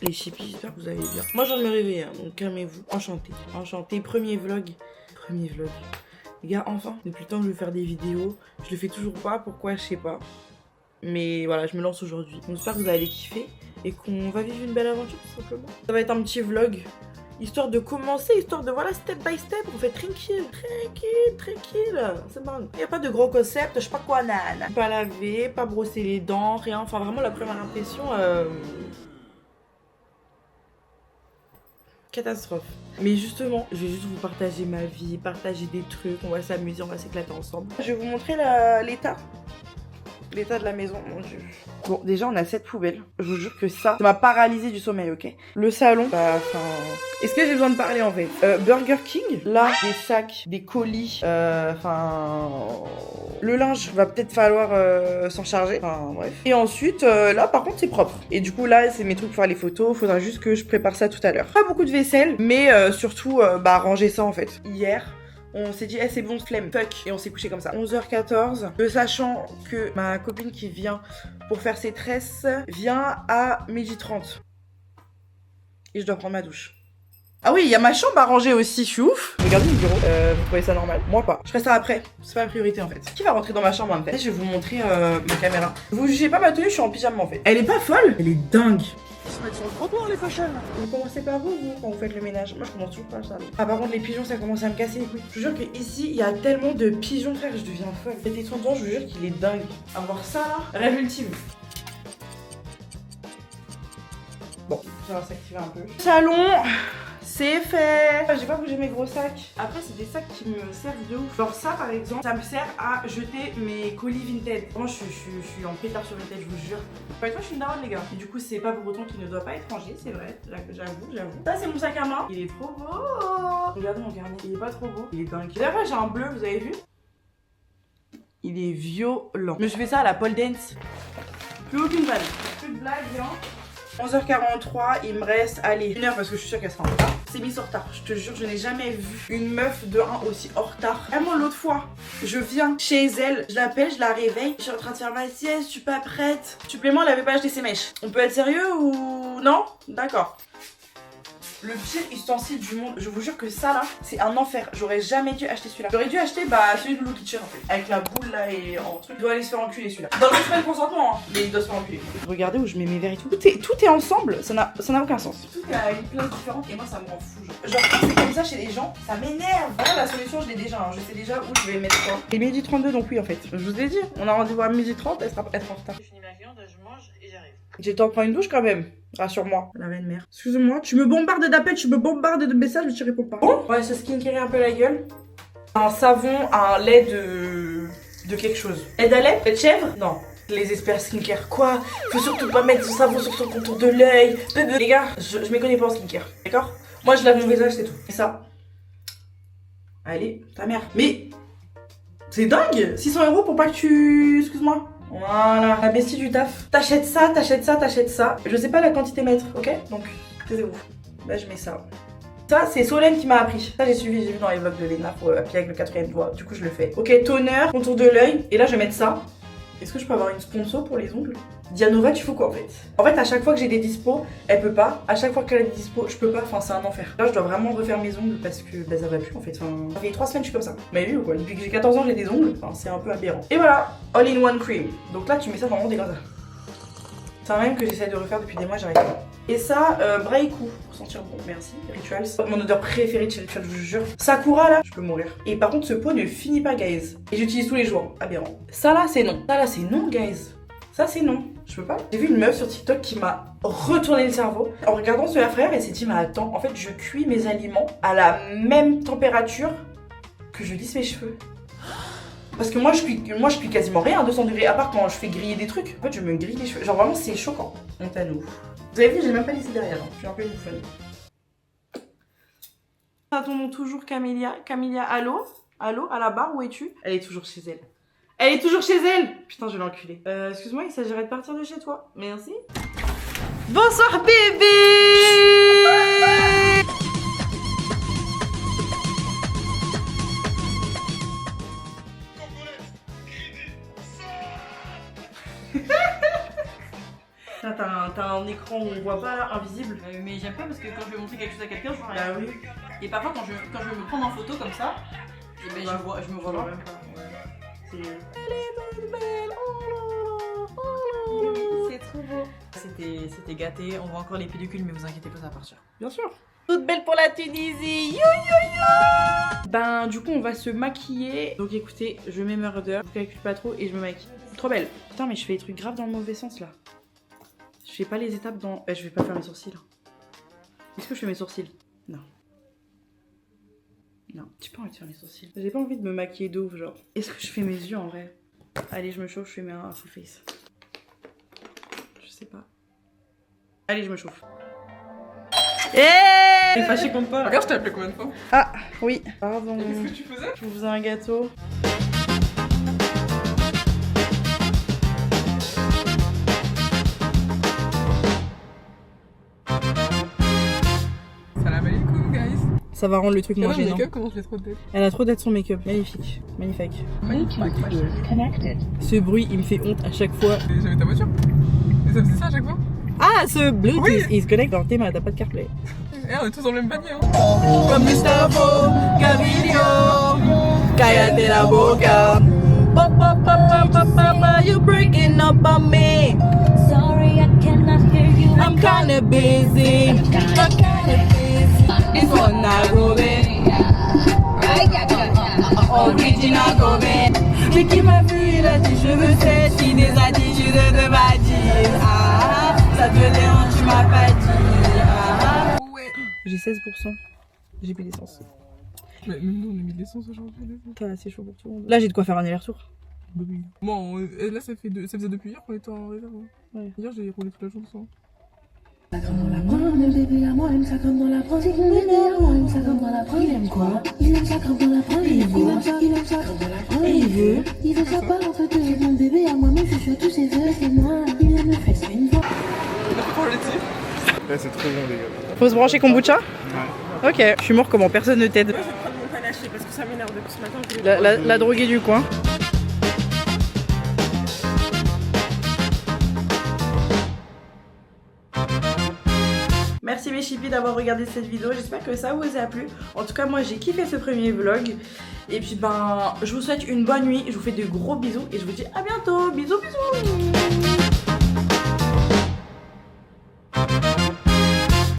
Les chippies, j'espère que vous allez bien. Moi, je viens de me réveiller, hein, donc calmez-vous. Enchanté. Enchanté. Premier vlog. Premier vlog. Les gars, enfin, depuis le temps que je veux faire des vidéos, je le fais toujours pas. Pourquoi, je sais pas. Mais voilà, je me lance aujourd'hui. Donc j'espère que vous allez kiffer et qu'on va vivre une belle aventure, tout simplement. Ça va être un petit vlog. Histoire de commencer, histoire de voilà, step by step, on fait tranquille, c'est bon. Il n'y a pas de gros concept, je sais pas quoi, nan. Pas laver, pas brosser les dents, rien. Enfin, vraiment, la première impression, catastrophe. Mais justement, je vais juste vous partager ma vie, partager des trucs, on va s'amuser, on va s'éclater ensemble. Je vais vous montrer l'état. L'état de la maison, mon dieu. Bon, déjà, on a cette poubelle. Je vous jure que ça m'a paralysé du sommeil, ok? Le salon, bah, enfin... Est-ce que j'ai besoin de parler, en fait? Burger King, là, des sacs, des colis, enfin... Le linge, va peut-être falloir s'en charger. Enfin, bref. Et ensuite, là, par contre, c'est propre. Et du coup, là, c'est mes trucs pour faire les photos. Faudra juste que je prépare ça tout à l'heure. Pas beaucoup de vaisselle, mais surtout, bah, ranger ça, en fait. Hier... on s'est dit, c'est bon, flemme, fuck. Et on s'est couché comme ça. 11h14. Sachant que ma copine qui vient pour faire ses tresses vient à 12h30. Et je dois prendre ma douche. Ah oui, il y a ma chambre à ranger aussi, je suis ouf. Regardez le bureau, vous trouvez ça normal? Moi pas. Je ferai ça après, c'est pas ma priorité en fait. Qui va rentrer dans ma chambre en fait? Je vais vous montrer ma caméra. Vous jugez pas ma tenue, je suis en pyjama en fait. Elle est pas folle? Elle est dingue. Ils se mettent sur le trottoir les fashions. Vous commencez par vous quand vous faites le ménage? Moi je commence toujours par le salon. Ah par contre les pigeons ça commence à me casser les couilles. Je vous jure que ici il y a tellement de pigeons frère, je deviens folle. Cet étendant je vous jure qu'il est dingue. Avoir ça là, rêve ultime. Bon, ça va s'activer un peu. Salon, c'est fait. J'ai pas bougé mes gros sacs. Après c'est des sacs qui me servent de ouf. Genre ça par exemple, ça me sert à jeter mes colis Vinted. Moi je suis en pétard sur Vinted, je vous jure. Moi je suis une daronne les gars. Et du coup c'est pas pour autant qu'il ne doit pas être rangé, c'est vrai. J'avoue. Ça c'est mon sac à main. Il est trop beau. Regardez mon garni, il est pas trop beau. Il est dingue. D'ailleurs j'ai un bleu, vous avez vu? Il est violent. Je me suis fait ça à la pole dance. Plus aucune balle. Plus de blague, viens. 11h43, il me reste, allez, 1 heure parce que je suis sûre qu'elle sera en retard. C'est mis en retard, je te jure, je n'ai jamais vu une meuf de 1 aussi en retard. Vraiment, l'autre fois, je viens chez elle, je l'appelle, je la réveille, je suis en train de faire ma sieste, je suis pas prête. Supplément, elle avait pas acheté ses mèches. On peut être sérieux ou non? D'accord. Le pire ustensile du monde, je vous jure que ça là, c'est un enfer. J'aurais jamais dû acheter celui-là. J'aurais dû acheter celui de Blue Kitchen en fait. Avec la boule là et en truc. Il doit aller se faire enculer celui-là. Dans le respect de consentement, hein, mais il doit se faire enculer. Regardez où je mets mes verres et tout. Tout est ensemble, ça n'a aucun sens. Tout est à une place différente et moi ça me rend fou. Genre quand c'est comme ça chez les gens, ça m'énerve. Voilà la solution, je l'ai déjà. Hein. Je sais déjà où je vais mettre quoi. Et 12h32 donc oui en fait. Je vous ai dit, on a rendez-vous à 12h30, elle sera en retard. Je finis ma viande, je mange et j'arrive. J'ai le temps de prendre une douche quand même. Rassure-moi. La reine mère. Excuse-moi, tu me bombardes d'appels, tu me bombardes de messages, mais tu réponds pas. Bon, on va se skincarer un peu la gueule. Un savon, un lait de quelque chose. Lait à lait? Lait de chèvre? Non. Les experts skincare. Quoi? Faut surtout pas mettre du savon sur son contour de l'œil. Les gars, je m'y connais pas en skincare. D'accord? Moi, je lave mon visage, c'est tout. Et ça. Allez, ta mère. Mais. C'est dingue! 600 € pour pas que tu. Excuse-moi. Voilà, la bestie du taf. T'achètes ça, t'achètes ça, t'achètes ça. Je sais pas la quantité mètre, ok? Donc, taisez-vous. Là, je mets ça. Ça, c'est Solène qui m'a appris. Ça, j'ai vu dans les vlogs de Léna pour appuyer avec le 4e doigt. Du coup, je le fais. Ok, toner, contour de l'œil. Et là, je vais mettre ça. Est-ce que je peux avoir une sponsor pour les ongles? Dianova, tu fais quoi en fait? En fait, à chaque fois que j'ai des dispos, elle peut pas. À chaque fois qu'elle a des dispos, je peux pas. Enfin, c'est un enfer. Là, je dois vraiment refaire mes ongles parce que ça va plus en fait. Enfin, ça fait 3 semaines que je suis comme ça. Mais vu ou quoi? Depuis que j'ai 14 ans, j'ai des ongles. Enfin, c'est un peu aberrant. Et voilà, all in one cream. Donc là, tu mets ça dans mon dégradé. C'est un même que j'essaie de refaire depuis des mois, j'arrive pas. Et ça, Braikou, pour sentir bon, merci. Rituals. Mon odeur préférée de chez Rituals, je vous jure. Sakura là, je peux mourir. Et par contre, ce pot ne finit pas, guys. Et j'utilise tous les jours, aberrant. Ça là, c'est non. Ça là, c'est non, guys. Ça, c'est non. Je peux pas. J'ai vu une meuf sur TikTok qui m'a retourné le cerveau. En regardant sur la frère, elle s'est dit, mais attends, en fait, je cuis mes aliments à la même température que je lisse mes cheveux. Parce que moi je cuis quasiment rien à 200 degrés, à part quand je fais griller des trucs. En fait, je me grille les cheveux. Genre vraiment, c'est choquant. Honte à nous. Vous avez vu, j'ai même pas laissé derrière. Hein. Je suis un peu une bouffonne. Attendons toujours Camélia. Camélia, allô? Allô? À la barre, où es-tu? Elle est toujours chez elle. Elle est toujours chez elle! Putain, je vais l'enculer. Excuse-moi, il s'agirait de partir de chez toi. Merci. Bonsoir, bébé! T'as un un écran où on voit pas là, invisible. Mais j'aime pas parce que quand je vais montrer quelque chose à quelqu'un, je vois rien. Bah oui. Et parfois quand je veux me prendre en photo comme ça, et ben Bah, je me vois pas. même pas. Ouais. C'est C'est trop beau. C'était gâté, on voit encore les pellicules mais vous inquiétez pas, ça va partir. bien sûr. Toute belle pour la Tunisie. Yo yo yo. Ben du coup on va se maquiller. Donc écoutez, je mets Murder, je calcule pas trop et je me maquille. Trop belle. Putain mais je fais des trucs graves dans le mauvais sens là. Je fais pas les étapes dans... je vais pas faire mes sourcils. Est-ce que je fais mes sourcils? Non. Non, j'ai pas envie de faire mes sourcils. J'ai pas envie de me maquiller de ouf genre. Est-ce que je fais mes yeux en vrai? Allez je me chauffe, je fais un full face. Je sais pas. Allez je me chauffe. T'es fâché contre toi là. Regarde, je t'ai appelé combien de fois? Ah oui. Pardon. Qu'est-ce que tu faisais? Je vous faisais un gâteau. Salam alaikum, guys. Ça va rendre le truc moins Quel gênant. make-up, comment je l'ai trop de tête? Elle a trop d'être son make-up. Magnifique. Magnifique. Connected. Ce bruit il me fait honte à chaque fois. J'avais ta voiture. Et ça faisait ça à chaque fois? Ah ce Bluetooth Oui. il se connecte dans le thème, t'as pas de CarPlay. Et on est tous dans le même panier, hein. Comme Gustavo Gavirio, cállate la boca. You're breaking up on me. Sorry, I cannot hear you. I'm kinda busy. It's on Nairobi. Original Gobe. Mais qui m'a vu, il a dit je veux cesse. Si des attitudes de ma dire. Ah, ça te dérange, tu m'as pas dit. Ah. Ouais. J'ai 16%. J'ai plus d'essence. Mais même nous, on a mis de l'essence aujourd'hui. Là. C'est chaud pour tout le monde. Là, j'ai de quoi faire un aller-retour. Bon, là, ça faisait depuis hier qu'on était en réserve. Hein. Ouais. Hier, j'ai roulé toute la journée sans. Le bébé à moi aime ça comme dans la prose. Le bébé à moi aime ça comme dans la prose. Il aime quoi? Il aime ça comme dans la prose. Il aime ça comme dans la prose. Et il veut. Il veut ça pas en fait. Mon bébé à moi, mais je suis tous ses vœux, c'est moi. Il aime le fait ça une fois. Pour le dire. Ouais, c'est trop bon, les gars. Faut se brancher kombucha? Ouais. Ok. Je suis mort comment personne ne t'aide. Moi, je vais prendre mon panaché parce que ça m'énerve depuis ce matin. La droguée du coin. Merci mes chippies d'avoir regardé cette vidéo, j'espère que ça vous a plu. En tout cas moi j'ai kiffé ce premier vlog. Et puis ben je vous souhaite une bonne nuit, je vous fais de gros bisous et je vous dis à bientôt. Bisous bisous.